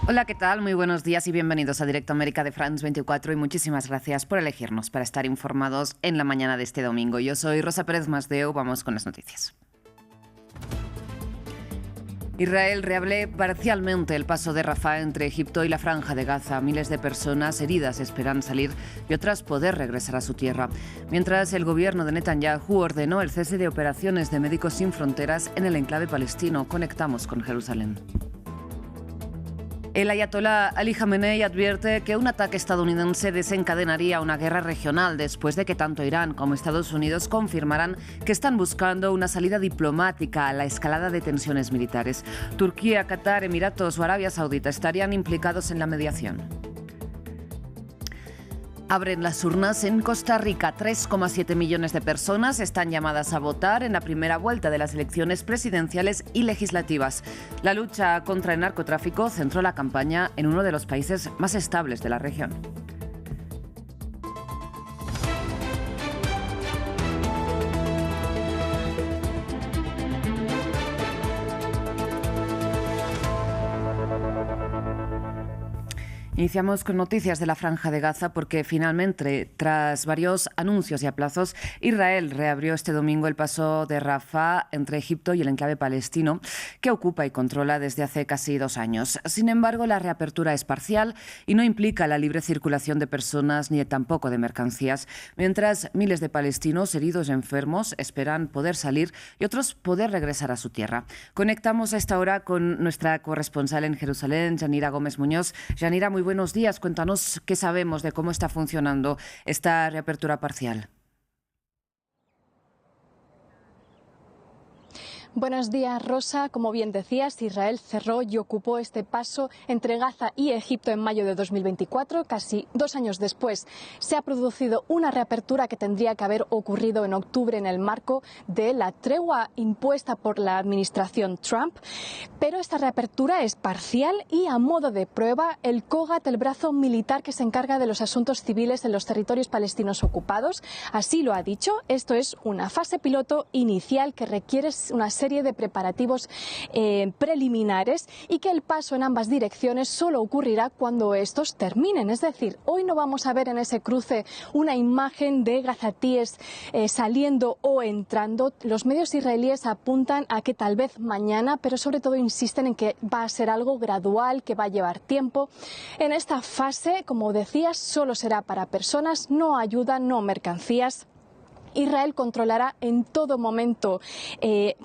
Hola, ¿qué tal? Muy buenos días y bienvenidos a Directo América de France 24 y muchísimas gracias por elegirnos para estar informados en la mañana de este domingo. Yo soy Rosa Pérez Masdeu, vamos con las noticias. Israel reabre parcialmente el paso de Rafah entre Egipto y la Franja de Gaza. Miles de personas heridas esperan salir y otras poder regresar a su tierra. Mientras el gobierno de Netanyahu ordenó el cese de operaciones de Médicos Sin Fronteras en el enclave palestino. Conectamos con Jerusalén. El ayatolá Ali Jamenei advierte que un ataque estadounidense desencadenaría una guerra regional después de que tanto Irán como Estados Unidos confirmaran que están buscando una salida diplomática a la escalada de tensiones militares. Turquía, Qatar, Emiratos o Arabia Saudita estarían implicados en la mediación. Abren las urnas en Costa Rica. 3,7 millones de personas están llamadas a votar en la primera vuelta de las elecciones presidenciales y legislativas. La lucha contra el narcotráfico centró la campaña en uno de los países más estables de la región. Iniciamos con noticias de la Franja de Gaza porque finalmente, tras varios anuncios y aplazos, Israel reabrió este domingo el paso de Rafah entre Egipto y el enclave palestino que ocupa y controla desde hace casi 2 años. Sin embargo, la reapertura es parcial y no implica la libre circulación de personas ni tampoco de mercancías, mientras miles de palestinos heridos y enfermos esperan poder salir y otros poder regresar a su tierra. Conectamos a esta hora con nuestra corresponsal en Jerusalén, Yanira Gómez Muñoz. Yanira, muy buenos días. Cuéntanos qué sabemos de cómo está funcionando esta reapertura parcial. Buenos días, Rosa. Como bien decías, Israel cerró y ocupó este paso entre Gaza y Egipto en mayo de 2024. Casi 2 años después se ha producido una reapertura que tendría que haber ocurrido en octubre en el marco de la tregua impuesta por la administración Trump. Pero esta reapertura es parcial y a modo de prueba el COGAT, el brazo militar que se encarga de los asuntos civiles en los territorios palestinos ocupados, así lo ha dicho. Esto es una fase piloto inicial que requiere una serie de preparativos preliminares y que el paso en ambas direcciones solo ocurrirá cuando estos terminen. Es decir, hoy no vamos a ver en ese cruce una imagen de gazatíes saliendo o entrando. Los medios israelíes apuntan a que tal vez mañana, pero sobre todo insisten en que va a ser algo gradual, que va a llevar tiempo. En esta fase, como decías, solo será para personas, no ayuda, no mercancías. Israel controlará en todo momento,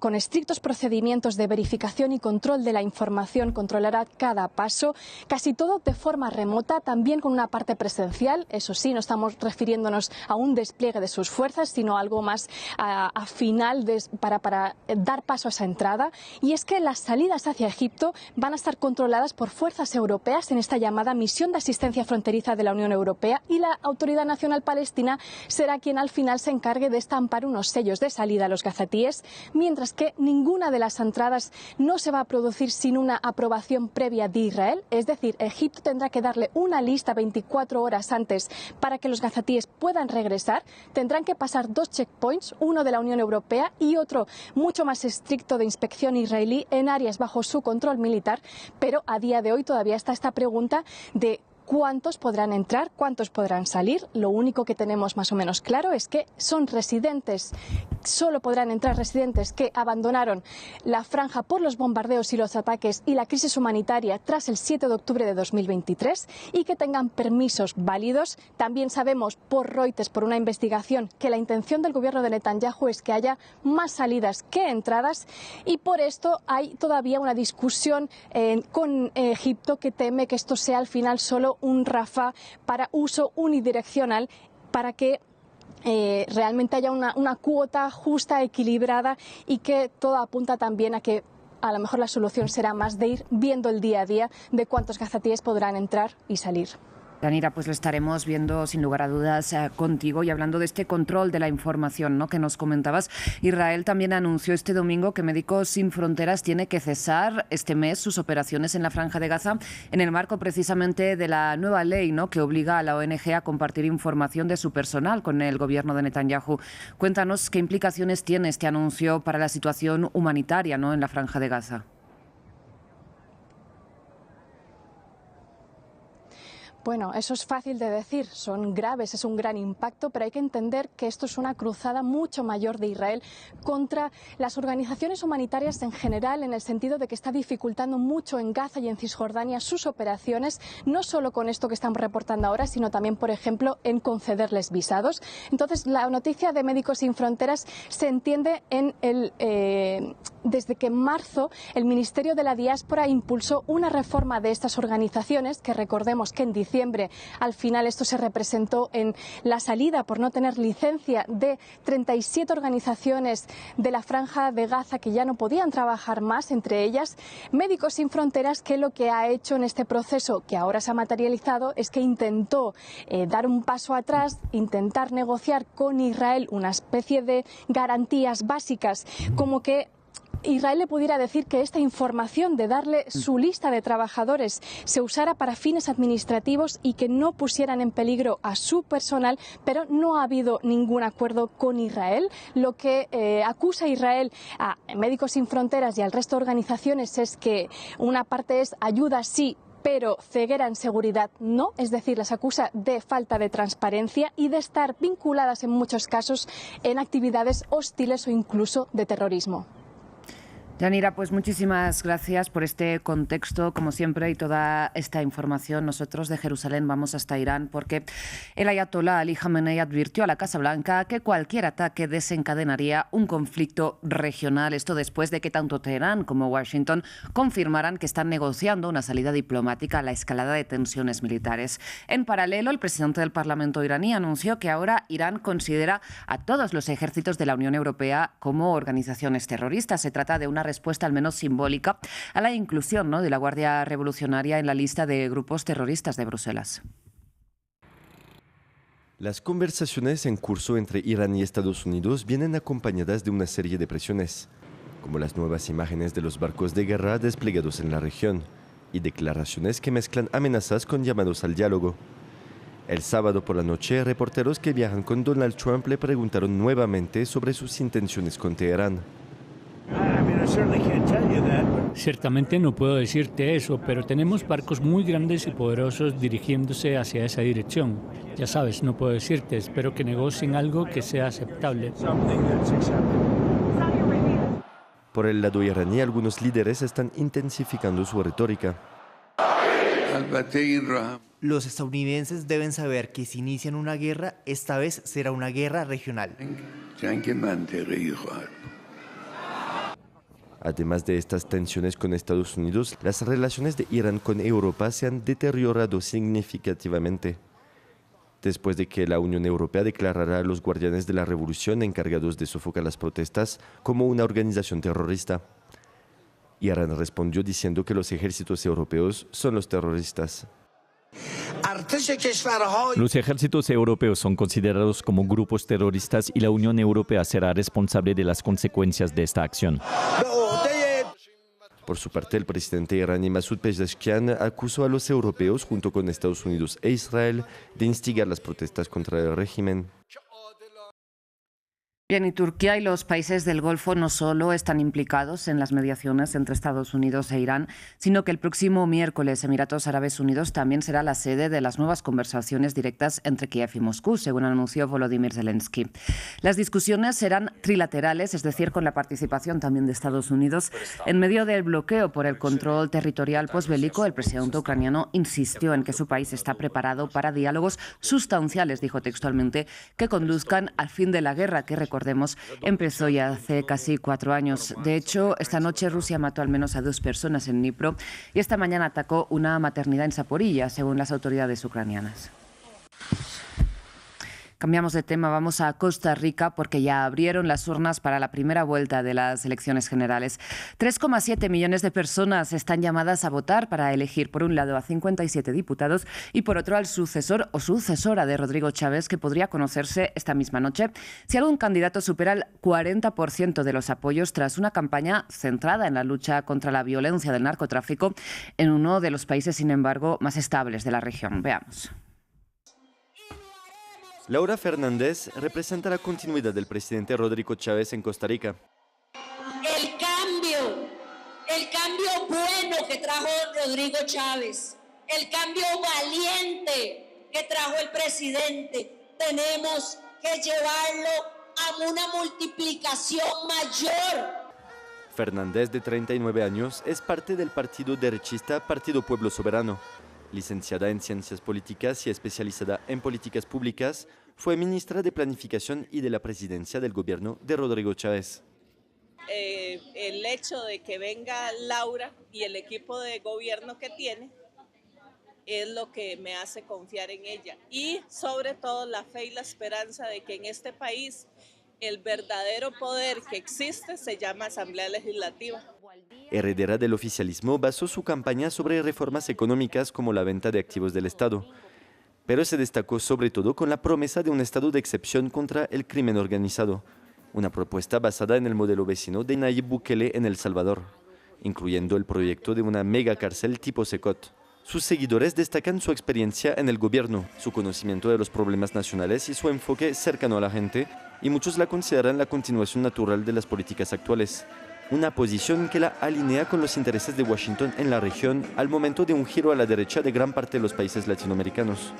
con estrictos procedimientos de verificación y control de la información, controlará cada paso, casi todo de forma remota, también con una parte presencial. Eso sí, no estamos refiriéndonos a un despliegue de sus fuerzas, sino algo más a final para dar paso a esa entrada. Y es que las salidas hacia Egipto van a estar controladas por fuerzas europeas en esta llamada Misión de Asistencia Fronteriza de la Unión Europea, y la Autoridad Nacional Palestina será quien al final se encargue de estampar unos sellos de salida a los gazatíes, mientras que ninguna de las entradas no se va a producir sin una aprobación previa de Israel. Es decir, Egipto tendrá que darle una lista 24 horas antes para que los gazatíes puedan regresar. Tendrán que pasar 2 checkpoints, uno de la Unión Europea y otro mucho más estricto de inspección israelí en áreas bajo su control militar, pero a día de hoy todavía está esta pregunta de ¿cuántos podrán entrar? ¿Cuántos podrán salir? Lo único que tenemos más o menos claro es que son residentes, solo podrán entrar residentes que abandonaron la franja por los bombardeos y los ataques y la crisis humanitaria tras el 7 de octubre de 2023 y que tengan permisos válidos. También sabemos por Reuters, por una investigación, que la intención del gobierno de Netanyahu es que haya más salidas que entradas, y por esto hay todavía una discusión con Egipto, que teme que esto sea al final solo un Rafah para uso unidireccional, para que realmente haya una cuota justa, equilibrada, y que todo apunta también a que a lo mejor la solución será más de ir viendo el día a día de cuántos gazatíes podrán entrar y salir. Yanira, pues lo estaremos viendo sin lugar a dudas contigo. Y hablando de este control de la información, ¿no?, que nos comentabas, Israel también anunció este domingo que Médicos Sin Fronteras tiene que cesar este mes sus operaciones en la Franja de Gaza en el marco precisamente de la nueva ley, ¿no?, que obliga a la ONG a compartir información de su personal con el gobierno de Netanyahu. Cuéntanos qué implicaciones tiene este anuncio para la situación humanitaria, ¿no?, en la Franja de Gaza. Bueno, eso es fácil de decir, son graves, es un gran impacto, pero hay que entender que esto es una cruzada mucho mayor de Israel contra las organizaciones humanitarias en general, en el sentido de que está dificultando mucho en Gaza y en Cisjordania sus operaciones, no solo con esto que estamos reportando ahora, sino también, por ejemplo, en concederles visados. Entonces, la noticia de Médicos Sin Fronteras se entiende desde que en marzo el Ministerio de la Diáspora impulsó una reforma de estas organizaciones, que recordemos que en diciembre al final esto se representó en la salida por no tener licencia de 37 organizaciones de la Franja de Gaza que ya no podían trabajar más, entre ellas Médicos Sin Fronteras, que lo que ha hecho en este proceso, que ahora se ha materializado, es que intentó dar un paso atrás, intentar negociar con Israel una especie de garantías básicas, como que Israel le pudiera decir que esta información de darle su lista de trabajadores se usara para fines administrativos y que no pusieran en peligro a su personal, pero no ha habido ningún acuerdo con Israel. Lo que acusa Israel a Médicos Sin Fronteras y al resto de organizaciones es que una parte es ayuda sí, pero ceguera en seguridad no, es decir, las acusa de falta de transparencia y de estar vinculadas en muchos casos en actividades hostiles o incluso de terrorismo. Yanira, pues muchísimas gracias por este contexto, como siempre, y toda esta información. Nosotros de Jerusalén vamos hasta Irán porque el ayatolá Ali Khamenei advirtió a la Casa Blanca que cualquier ataque desencadenaría un conflicto regional. Esto después de que tanto Teherán como Washington confirmaran que están negociando una salida diplomática a la escalada de tensiones militares. En paralelo, el presidente del Parlamento iraní anunció que ahora Irán considera a todos los ejércitos de la Unión Europea como organizaciones terroristas. Se trata de una respuesta al menos simbólica a la inclusión, ¿no?, de la Guardia Revolucionaria en la lista de grupos terroristas de Bruselas. Las conversaciones en curso entre Irán y Estados Unidos vienen acompañadas de una serie de presiones, como las nuevas imágenes de los barcos de guerra desplegados en la región y declaraciones que mezclan amenazas con llamados al diálogo. El sábado por la noche, reporteros que viajan con Donald Trump le preguntaron nuevamente sobre sus intenciones con Teherán. Ciertamente no puedo decirte eso, pero tenemos barcos muy grandes y poderosos dirigiéndose hacia esa dirección. Ya sabes, no puedo decirte, espero que negocien algo que sea aceptable. Por el lado iraní, algunos líderes están intensificando su retórica. Los estadounidenses deben saber que si inician una guerra, esta vez será una guerra regional. Además de estas tensiones con Estados Unidos, las relaciones de Irán con Europa se han deteriorado significativamente. Después de que la Unión Europea declarara a los guardianes de la revolución encargados de sofocar las protestas como una organización terrorista. Irán respondió diciendo que los ejércitos europeos son los terroristas. Los ejércitos europeos son considerados como grupos terroristas y la Unión Europea será responsable de las consecuencias de esta acción. Por su parte, el presidente iraní Masoud Pezeshkian acusó a los europeos, junto con Estados Unidos e Israel, de instigar las protestas contra el régimen. Bien, y Turquía y los países del Golfo no solo están implicados en las mediaciones entre Estados Unidos e Irán, sino que el próximo miércoles Emiratos Árabes Unidos también será la sede de las nuevas conversaciones directas entre Kiev y Moscú, según anunció Volodymyr Zelensky. Las discusiones serán trilaterales, es decir, con la participación también de Estados Unidos. En medio del bloqueo por el control territorial posbélico, el presidente ucraniano insistió en que su país está preparado para diálogos sustanciales, dijo textualmente, que conduzcan al fin de la guerra, que recordemos, empezó ya hace casi 4 años. De hecho, esta noche Rusia mató al menos a 2 personas en Dnipro y esta mañana atacó una maternidad en Zaporilla, según las autoridades ucranianas. Cambiamos de tema, vamos a Costa Rica porque ya abrieron las urnas para la primera vuelta de las elecciones generales. 3,7 millones de personas están llamadas a votar para elegir por un lado a 57 diputados y por otro al sucesor o sucesora de Rodrigo Chávez, que podría conocerse esta misma noche si algún candidato supera el 40% de los apoyos tras una campaña centrada en la lucha contra la violencia del narcotráfico en uno de los países, sin embargo, más estables de la región. Veamos. Laura Fernández representa la continuidad del presidente Rodrigo Chávez en Costa Rica. El cambio bueno que trajo Rodrigo Chávez, el cambio valiente que trajo el presidente, tenemos que llevarlo a una multiplicación mayor. Fernández, de 39 años, es parte del partido derechista Partido Pueblo Soberano. Licenciada en Ciencias Políticas y especializada en políticas públicas, fue ministra de Planificación y de la presidencia del gobierno de Rodrigo Chávez. El hecho de que venga Laura y el equipo de gobierno que tiene es lo que me hace confiar en ella, y sobre todo la fe y la esperanza de que en este país el verdadero poder que existe se llama Asamblea Legislativa. Heredera del oficialismo, basó su campaña sobre reformas económicas como la venta de activos del Estado, pero se destacó sobre todo con la promesa de un estado de excepción contra el crimen organizado, una propuesta basada en el modelo vecino de Nayib Bukele en El Salvador, incluyendo el proyecto de una mega cárcel tipo Secot. Sus seguidores destacan su experiencia en el gobierno, su conocimiento de los problemas nacionales y su enfoque cercano a la gente, y muchos la consideran la continuación natural de las políticas actuales. Una posición que la alinea con los intereses de Washington en la región al momento de un giro a la derecha de gran parte de los países latinoamericanos.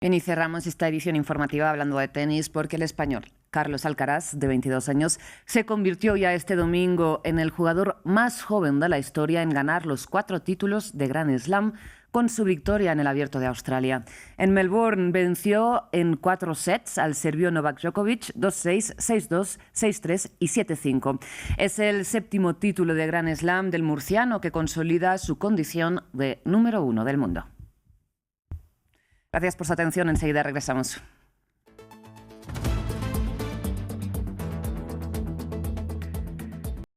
Bien, y cerramos esta edición informativa hablando de tenis porque el español Carlos Alcaraz, de 22 años, se convirtió ya este domingo en el jugador más joven de la historia en ganar los 4 títulos de Grand Slam con su victoria en el Abierto de Australia. En Melbourne venció en 4 sets al serbio Novak Djokovic 2-6, 6-2, 6-3 y 7-5. Es el 7º título de Grand Slam del murciano que consolida su condición de número 1 del mundo. Gracias por su atención. Enseguida regresamos.